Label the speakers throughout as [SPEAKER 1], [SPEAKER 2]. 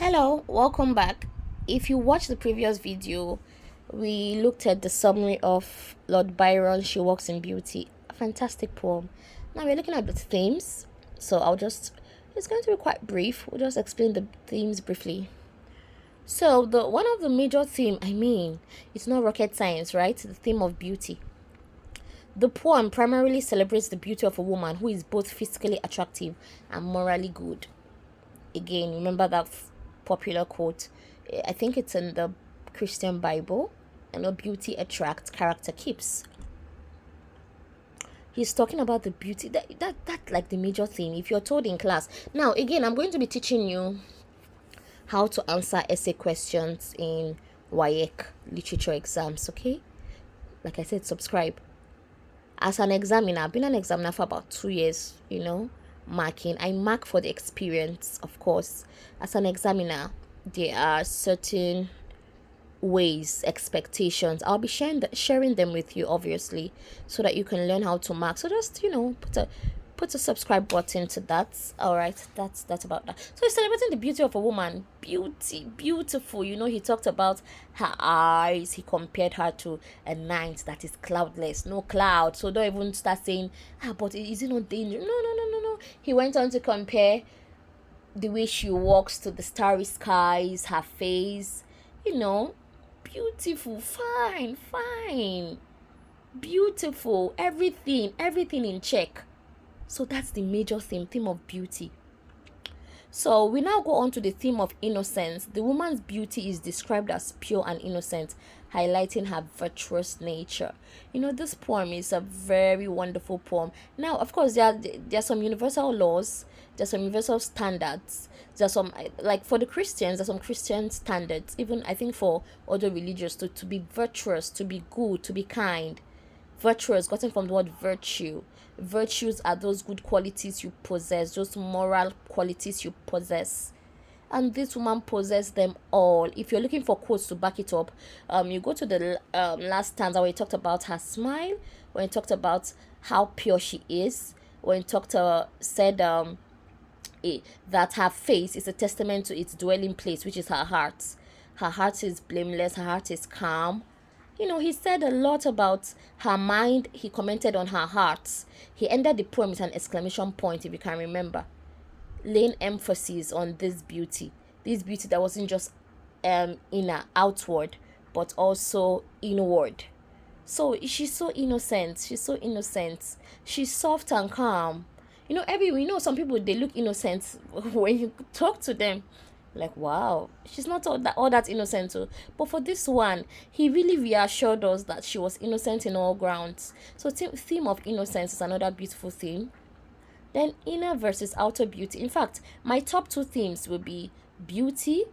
[SPEAKER 1] Hello, welcome back. If you watched the previous video, we looked at the summary of Lord Byron, She Walks in Beauty. A fantastic poem. Now we're looking at the themes. So it's going to be quite brief. We'll just explain the themes briefly. So the one of the major theme, it's not rocket science, right? The theme of beauty. The poem primarily celebrates the beauty of a woman who is both physically attractive and morally good. Again, remember that popular quote. I think it's in the Christian Bible. Beauty attracts, character keeps. He's talking about the beauty that like the major theme. If you're told in class, now again, I'm going to be teaching you how to answer essay questions in WAEC literature exams. Okay, like I said, subscribe. As an examiner, I've been an examiner for about 2 years. Marking, I mark for the experience, of course. As an examiner, there are certain ways, expectations. I'll be sharing them with you, obviously, so that you can learn how to mark. So just put a subscribe button to that. All right, that's about that. So he's celebrating the beauty of a woman. Beautiful. He talked about her eyes. He compared her to a night that is cloudless, no cloud. So don't even start saying, but is it not dangerous? No. He went on to compare the way she walks to the starry skies, her face, beautiful, fine, beautiful, everything in check. So that's the major theme of beauty. So we now go on to the theme of innocence. The woman's beauty is described as pure and innocent, highlighting her virtuous nature. This poem is a very wonderful poem. Now, of course, there are some universal laws, there's some universal standards. There's some, like for the Christians, there's some Christian standards, even I think for other religions, to be virtuous, to be good, to be kind. Virtuous, gotten from the word virtue. Virtues are those good qualities you possess, those moral qualities you possess. And this woman possessed them all. If you're looking for quotes to back it up, you go to the last stanza where he talked about her smile, when he talked about how pure she is, when he said that her face is a testament to its dwelling place, which is her heart. Her heart is blameless, her heart is calm. He said a lot about her mind. He commented on her heart. He ended the poem with an exclamation point, if you can remember, laying emphasis on this beauty that wasn't just inner, outward, but also inward. So she's so innocent. She's soft and calm. Some people, they look innocent when you talk to them. Like, wow, she's not all that innocent too. But for this one, he really reassured us that she was innocent in all grounds. So theme of innocence is another beautiful theme. Then inner versus outer beauty. In fact, my top 2 themes will be beauty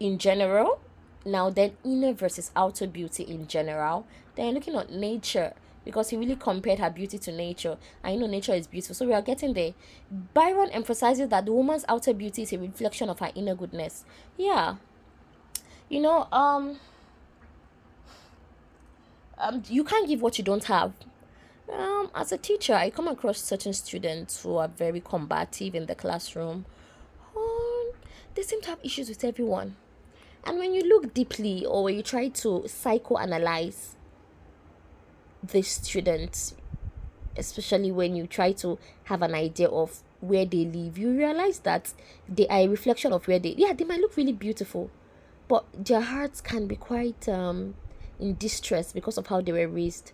[SPEAKER 1] in general. Now then inner versus outer beauty in general. Then looking at nature, because he really compared her beauty to nature. I know nature is beautiful, so we are getting there. Byron emphasizes that the woman's outer beauty is a reflection of her inner goodness. Yeah. You can't give what you don't have. As a teacher, I come across certain students who are very combative in the classroom. They seem to have issues with everyone. And when you look deeply, or when you try to psychoanalyze the students, especially when you try to have an idea of where they live, you realize that they are a reflection of where they might look really beautiful, but their hearts can be quite in distress because of how they were raised.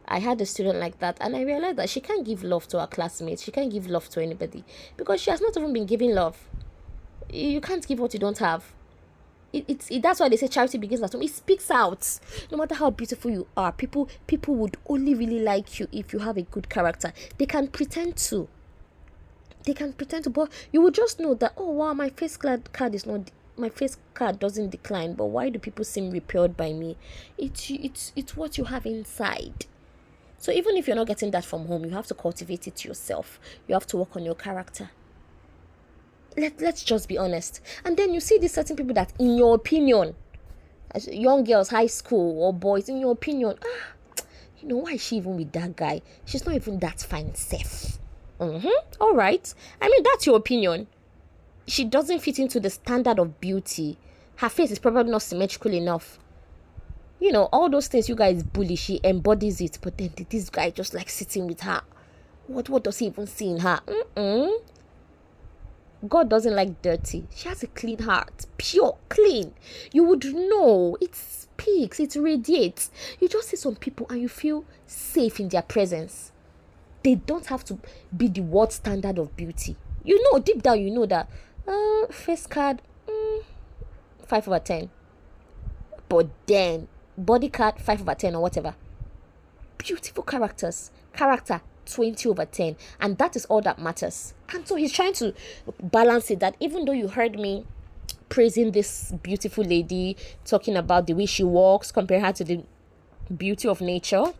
[SPEAKER 1] I had a student like that, and I realized that she can't give love to her classmates, she can't give love to anybody, because she has not even been giving love. You can't give what you don't have. That's why they say charity begins at home. It speaks out. No matter how beautiful you are, people would only really like you if you have a good character. They can pretend to, but you will just know that, oh wow, my face card doesn't decline, but why do people seem repelled by me? It's what you have inside. So even if you're not getting that from home, you have to cultivate it yourself. You have to work on your character. Let's just be honest. And then you see these certain people that, in your opinion, as young girls, high school or boys, in your opinion, why is she even with that guy? She's not even that fine, safe. All right. That's your opinion. she doesn't fit into the standard of beauty. Her face is probably not symmetrical enough. You know, all those things you guys bully, she embodies it. But then this guy just like sitting with her. What does he even see in her? God doesn't like dirty. She has a clean heart. Pure, clean. You would know. It speaks. It radiates. You just see some people and you feel safe in their presence. They don't have to be the world standard of beauty. You know, deep down, you know that face card, 5/10. But then, body card, 5/10 or whatever. Beautiful character, 20/10. And that is all that matters. And so he's trying to balance it, that even though you heard me praising this beautiful lady, talking about the way she walks, comparing her to the beauty of nature,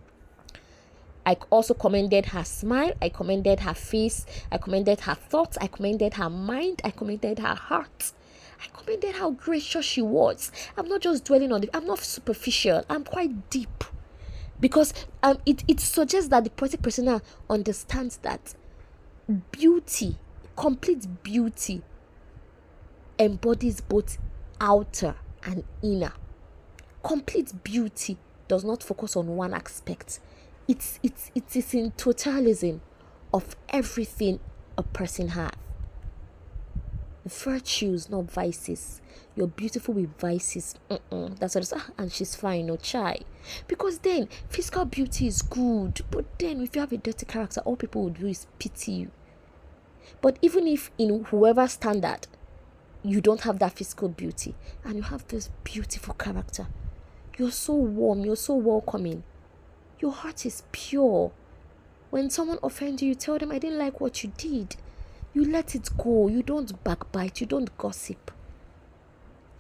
[SPEAKER 1] I also commended her smile, I commended her face, I commended her thoughts, I commended her mind, I commended her heart. I commended how gracious she was. I'm not just dwelling on it. I'm not superficial. I'm quite deep. Because it suggests that the poetic persona understands that beauty, complete beauty, embodies both outer and inner. Complete beauty does not focus on one aspect. It is in totalism of everything a person has. Virtues, not vices. You're beautiful with vices. That's what it's. And she's fine, no chai. Because then physical beauty is good, but then if you have a dirty character, all people will do is pity you. But even if in whoever standard you don't have that physical beauty and you have this beautiful character, you're so warm, you're so welcoming, your heart is pure. When someone offends you, you tell them, I didn't like what you did. You let it go. You don't backbite. You don't gossip.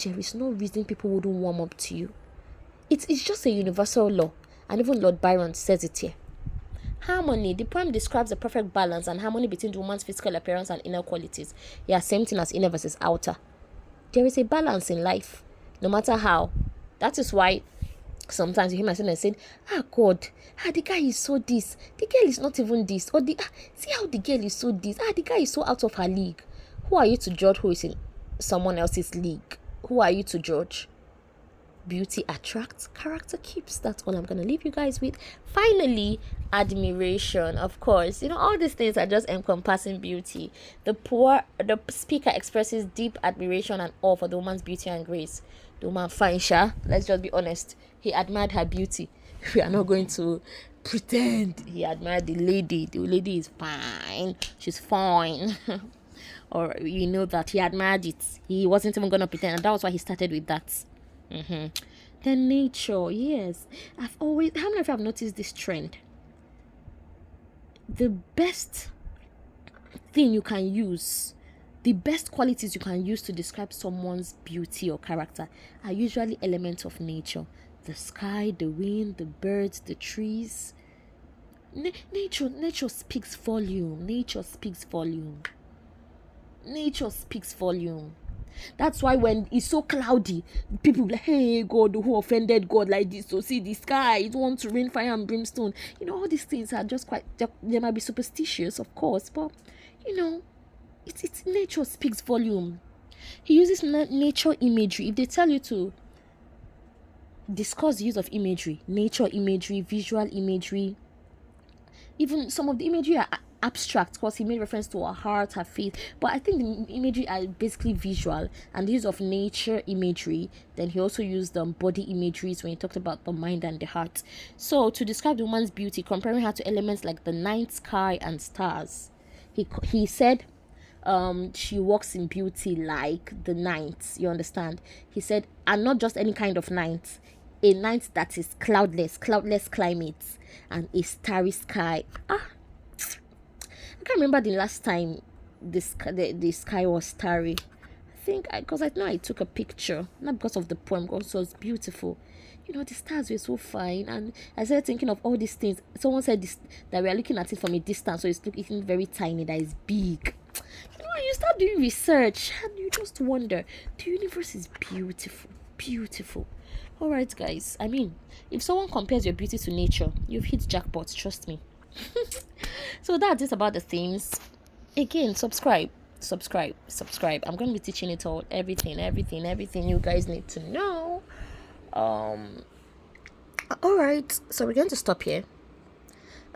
[SPEAKER 1] There is no reason people wouldn't warm up to you. It's just a universal law. And even Lord Byron says it here. Harmony. The poem describes the perfect balance and harmony between the woman's physical appearance and inner qualities. Yeah, same thing as inner versus outer. There is a balance in life, no matter how. That is why sometimes you hear myself and say, God, the guy is so this, the girl is not even this, or see how the girl is so this, the guy is so out of her league. Who are you to judge who is in someone else's league? Who are you to judge? Beauty attracts, character keeps. That's all I'm gonna leave you guys with. Finally, admiration. Of course, all these things are just encompassing beauty. The speaker expresses deep admiration and awe for the woman's beauty and grace. The woman fine, sha. Let's just be honest. He admired her beauty. We are not going to pretend. He admired the lady. The lady is fine. She's fine. Or that he admired it. He wasn't even going to pretend. And that was why he started with that. Then nature. Yes. How many of you have noticed this trend? The best thing you can use, the best qualities you can use to describe someone's beauty or character are usually elements of nature. The sky, the wind, the birds, the trees. Nature speaks volume. Nature speaks volume. Nature speaks volume. That's why when it's so cloudy, people be like, hey, God, who offended God like this? So see the sky, it wants to rain fire and brimstone. All these things are just they might be superstitious, of course, but, it's nature speaks volume. He uses nature imagery. If they tell you to discuss the use of imagery, nature imagery, visual imagery, even some of the imagery are abstract because he made reference to her heart, her face, but I think the imagery are basically visual, and the use of nature imagery. Then he also used body imageries when he talked about the mind and the heart. So to describe the woman's beauty, comparing her to elements like the night sky and stars, he said she walks in beauty like the night. You understand? He said, and not just any kind of night, a night that is cloudless climate and a starry sky. I can't remember the last time the sky was starry. I think because I know I took a picture, not because of the poem, because it was beautiful. The stars were so fine, and I started thinking of all these things. Someone said that we are looking at it from a distance, so it's looking very tiny, that is big. You start doing research and you just wonder, the universe is beautiful. All right, guys. I mean, if someone compares your beauty to nature, you've hit jackpot, trust me. So that's it about the themes. Again, subscribe. subscribe. I'm going to be teaching it all, everything you guys need to know. All right, so we're going to stop here.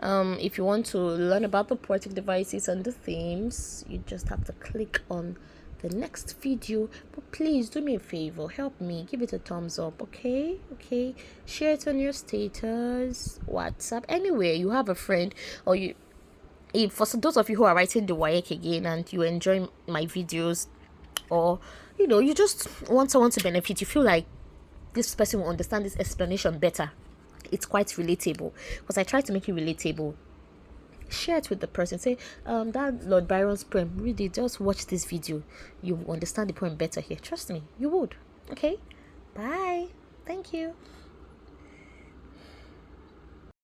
[SPEAKER 1] If you want to learn about the poetic devices and the themes, you just have to click on the next video. But please do me a favor, help me, give it a thumbs up. Okay, share it on your status, WhatsApp, anywhere you have a friend, or you, if for those of you who are writing the WAEC again and you enjoy my videos, or you just want someone to benefit, you feel like this person will understand this explanation better, it's quite relatable, because I try to make it relatable. Share it with the person. Say, that Lord Byron's poem, read it, just watch this video, you will understand the poem better here. Trust me, you would. Okay, bye, thank you.